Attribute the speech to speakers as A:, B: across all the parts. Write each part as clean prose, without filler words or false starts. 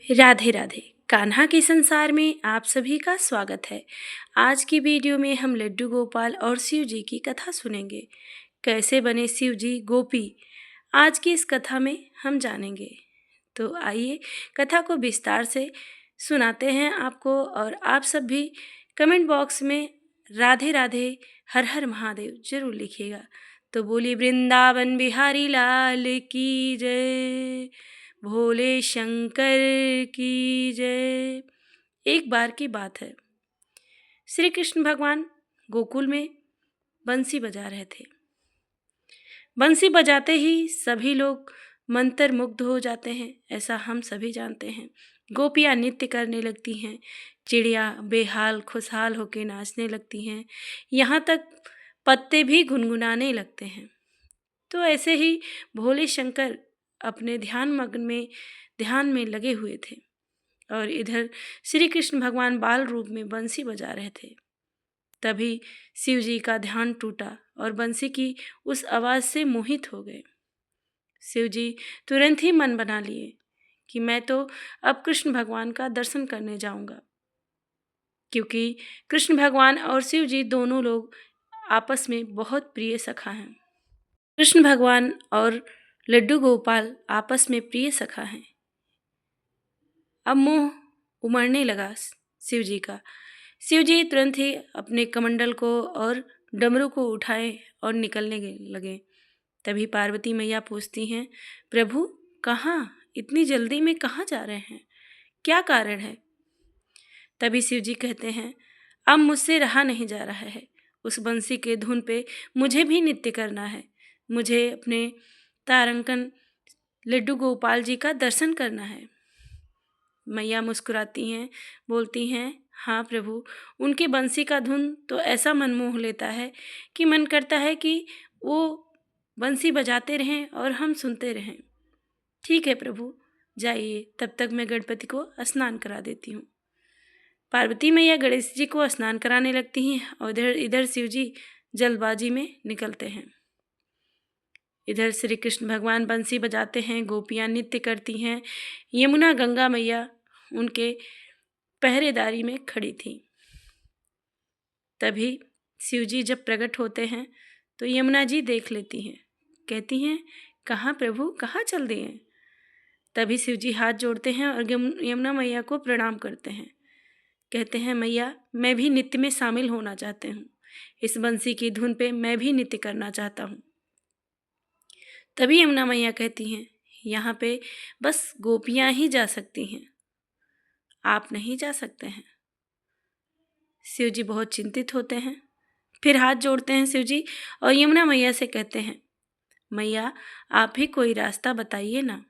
A: राधे राधे। कान्हा के संसार में आप सभी का स्वागत है। आज की वीडियो में हम लड्डू गोपाल और शिव जी की कथा सुनेंगे। कैसे बने शिव जी गोपी, आज की इस कथा में हम जानेंगे। तो आइए कथा को विस्तार से सुनाते हैं आपको, और आप सब भी कमेंट बॉक्स में राधे राधे हर हर महादेव जरूर लिखिएगा। तो बोलिए वृंदावन बिहारी लाल की जय, भोले शंकर की जय। एक बार की बात है, श्री कृष्ण भगवान गोकुल में बंसी बजा रहे थे। बंसी बजाते ही सभी लोग मंत्र मुग्ध हो जाते हैं, ऐसा हम सभी जानते हैं। गोपियाँ नृत्य करने लगती हैं, चिड़िया बेहाल खुशहाल होकर नाचने लगती हैं, यहाँ तक पत्ते भी गुनगुनाने लगते हैं। तो ऐसे ही भोले शंकर अपने ध्यान में लगे हुए थे, और इधर श्री कृष्ण भगवान बाल रूप में बंसी बजा रहे थे। तभी शिव जी का ध्यान टूटा और बंसी की उस आवाज़ से मोहित हो गए। शिव जी तुरंत ही मन बना लिए कि मैं तो अब कृष्ण भगवान का दर्शन करने जाऊंगा, क्योंकि कृष्ण भगवान और शिव जी दोनों लोग आपस में बहुत प्रिय सखा हैं। कृष्ण भगवान और लड्डू गोपाल आपस में प्रिय सखा हैं। अब मोह उमड़ने लगा शिव जी का। शिव जी तुरंत ही अपने कमंडल को और डमरू को उठाए और निकलने लगे। तभी पार्वती मैया पूछती हैं, प्रभु कहाँ, इतनी जल्दी में कहाँ जा रहे हैं, क्या कारण है? तभी शिव जी कहते हैं, अब मुझसे रहा नहीं जा रहा है, उस बंसी के धुन पे मुझे भी नृत्य करना है। मुझे अपने तारंकन लड्डू गोपाल जी का दर्शन करना है। मैया मुस्कुराती हैं, बोलती हैं, हाँ प्रभु, उनकी बंसी का धुन तो ऐसा मन मोह लेता है कि मन करता है कि वो बंसी बजाते रहें और हम सुनते रहें। ठीक है प्रभु, जाइए, तब तक मैं गणपति को स्नान करा देती हूँ। पार्वती मैया गणेश जी को स्नान कराने लगती हैं, और इधर शिव जी जल्दबाजी में निकलते हैं। इधर श्री कृष्ण भगवान बंसी बजाते हैं, गोपियाँ नृत्य करती हैं। यमुना गंगा मैया उनके पहरेदारी में खड़ी थी। तभी शिव जी जब प्रकट होते हैं तो यमुना जी देख लेती हैं, कहती हैं, कहाँ प्रभु, कहाँ चल दिए? तभी शिव जी हाथ जोड़ते हैं और यमुना मैया को प्रणाम करते हैं। कहते हैं, मैया मैं भी नृत्य में शामिल होना चाहते हूँ, इस बंसी की धुन पे मैं भी नृत्य करना चाहता हूँ। तभी यमुना मैया कहती हैं, यहाँ पे बस गोपियाँ ही जा सकती हैं, आप नहीं जा सकते हैं। शिव जी बहुत चिंतित होते हैं, फिर हाथ जोड़ते हैं शिव जी और यमुना मैया से कहते हैं, मैया आप ही कोई रास्ता बताइए ना।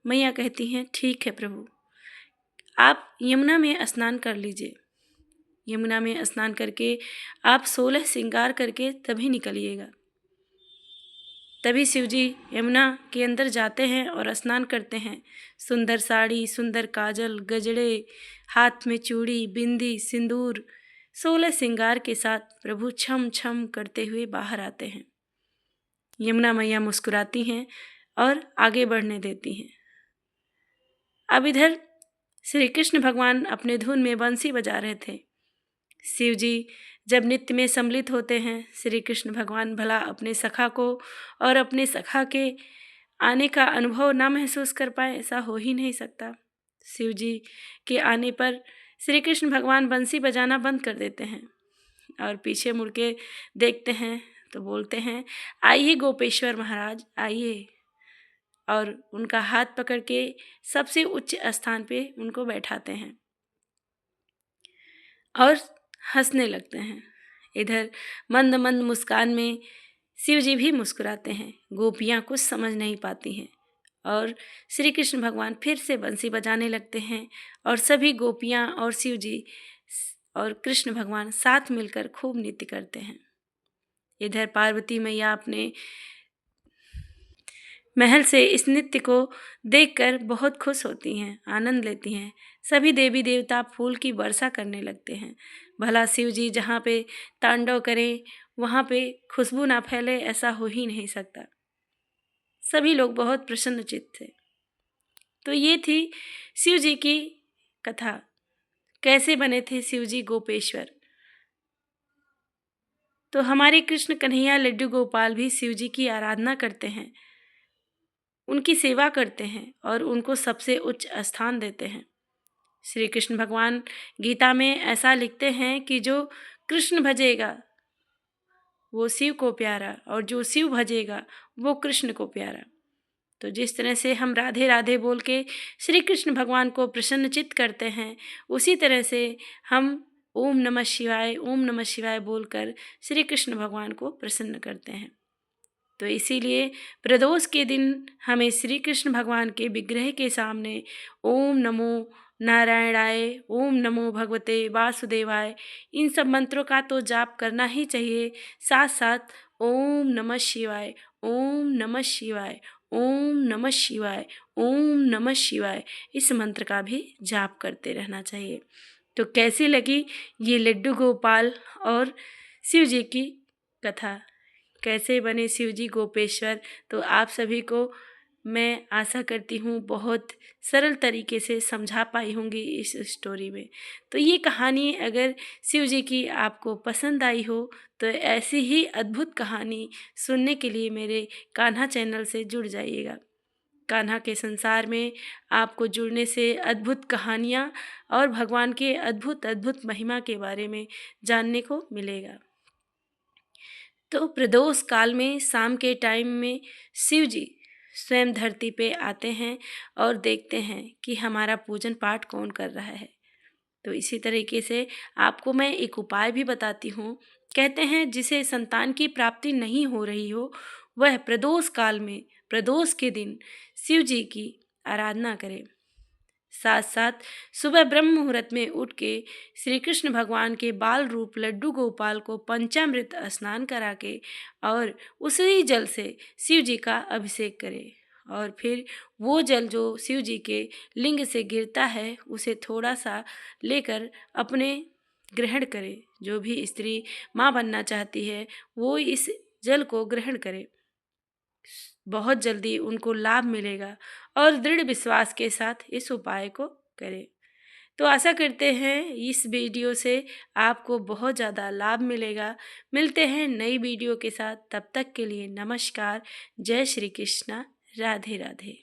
A: मैया कहती हैं, ठीक है प्रभु, आप यमुना में स्नान कर लीजिए। यमुना में स्नान करके आप 16 श्रृंगार करके तभी निकलिएगा। तभी शिव जी यमुना के अंदर जाते हैं और स्नान करते हैं। सुंदर साड़ी, सुंदर काजल, गजरे, हाथ में चूड़ी, बिंदी, सिंदूर, 16 श्रृंगार के साथ प्रभु छम छम करते हुए बाहर आते हैं। यमुना मैया मुस्कुराती हैं और आगे बढ़ने देती हैं। अब इधर श्री कृष्ण भगवान अपने धुन में बंसी बजा रहे थे। शिव जी जब नृत्य में सम्मिलित होते हैं, श्री कृष्ण भगवान भला अपने सखा को और अपने सखा के आने का अनुभव ना महसूस कर पाए, ऐसा हो ही नहीं सकता। शिव जी के आने पर श्री कृष्ण भगवान बंसी बजाना बंद कर देते हैं और पीछे मुड़ के देखते हैं तो बोलते हैं, आइए गोपेश्वर महाराज आइए, और उनका हाथ पकड़ के सबसे उच्च स्थान पे उनको बैठाते हैं और हंसने लगते हैं। इधर मंद मंद मुस्कान में शिव जी भी मुस्कुराते हैं। गोपियाँ कुछ समझ नहीं पाती हैं और श्री कृष्ण भगवान फिर से बंसी बजाने लगते हैं, और सभी गोपियाँ और शिव जी और कृष्ण भगवान साथ मिलकर खूब नृत्य करते हैं। इधर पार्वती मैया अपने महल से इस नृत्य को देखकर बहुत खुश होती हैं, आनंद लेती हैं। सभी देवी देवता फूल की वर्षा करने लगते हैं। भला शिव जी जहाँ पे तांडव करें वहाँ पे खुशबू ना फैले, ऐसा हो ही नहीं सकता। सभी लोग बहुत प्रसन्नचित्त थे। तो ये थी शिव जी की कथा, कैसे बने थे शिव जी गोपेश्वर। तो हमारे कृष्ण कन्हैया लड्डू गोपाल भी शिव जी की आराधना करते हैं, उनकी सेवा करते हैं और उनको सबसे उच्च स्थान देते हैं। श्री कृष्ण भगवान गीता में ऐसा लिखते हैं कि जो कृष्ण भजेगा वो शिव को प्यारा, और जो शिव भजेगा वो कृष्ण को प्यारा। तो जिस तरह से हम राधे राधे बोल के श्री कृष्ण भगवान को प्रसन्नचित्त करते हैं, उसी तरह से हम ओम नमः शिवाय बोलकर श्री कृष्ण भगवान को प्रसन्न करते हैं। तो इसीलिए प्रदोष के दिन हमें श्री कृष्ण भगवान के विग्रह के सामने ओम नमो नारायणाय, ओम नमो भगवते वासुदेवाय, इन सब मंत्रों का तो जाप करना ही चाहिए। साथ साथ ओम नमः शिवाय, ओम नमः शिवाय, ओम नमः शिवाय, ओम नमः शिवाय, इस मंत्र का भी जाप करते रहना चाहिए। तो कैसी लगी ये लड्डू गोपाल और शिव जी की कथा, कैसे बने शिव जी गोपेश्वर? तो आप सभी को मैं आशा करती हूँ बहुत सरल तरीके से समझा पाई होंगी इस स्टोरी में। तो ये कहानी अगर शिव जी की आपको पसंद आई हो तो ऐसी ही अद्भुत कहानी सुनने के लिए मेरे कान्हा चैनल से जुड़ जाइएगा। कान्हा के संसार में आपको जुड़ने से अद्भुत कहानियाँ और भगवान के अद्भुत अद्भुत महिमा के बारे में जानने को मिलेगा। तो प्रदोष काल में शाम के टाइम में शिव जी स्वयं धरती पे आते हैं और देखते हैं कि हमारा पूजन पाठ कौन कर रहा है। तो इसी तरीके से आपको मैं एक उपाय भी बताती हूँ। कहते हैं जिसे संतान की प्राप्ति नहीं हो रही हो वह प्रदोष काल में प्रदोष के दिन शिव जी की आराधना करे। साथ साथ सुबह ब्रह्म मुहूर्त में उठ के श्री कृष्ण भगवान के बाल रूप लड्डू गोपाल को पंचामृत स्नान करा के और उसी जल से शिव जी का अभिषेक करे, और फिर वो जल जो शिव जी के लिंग से गिरता है उसे थोड़ा सा लेकर अपने ग्रहण करे। जो भी स्त्री माँ बनना चाहती है वो इस जल को ग्रहण करे, बहुत जल्दी उनको लाभ मिलेगा, और दृढ़ विश्वास के साथ इस उपाय को करें। तो आशा करते हैं इस वीडियो से आपको बहुत ज़्यादा लाभ मिलेगा। मिलते हैं नई वीडियो के साथ, तब तक के लिए नमस्कार। जय श्री कृष्णा, राधे राधे।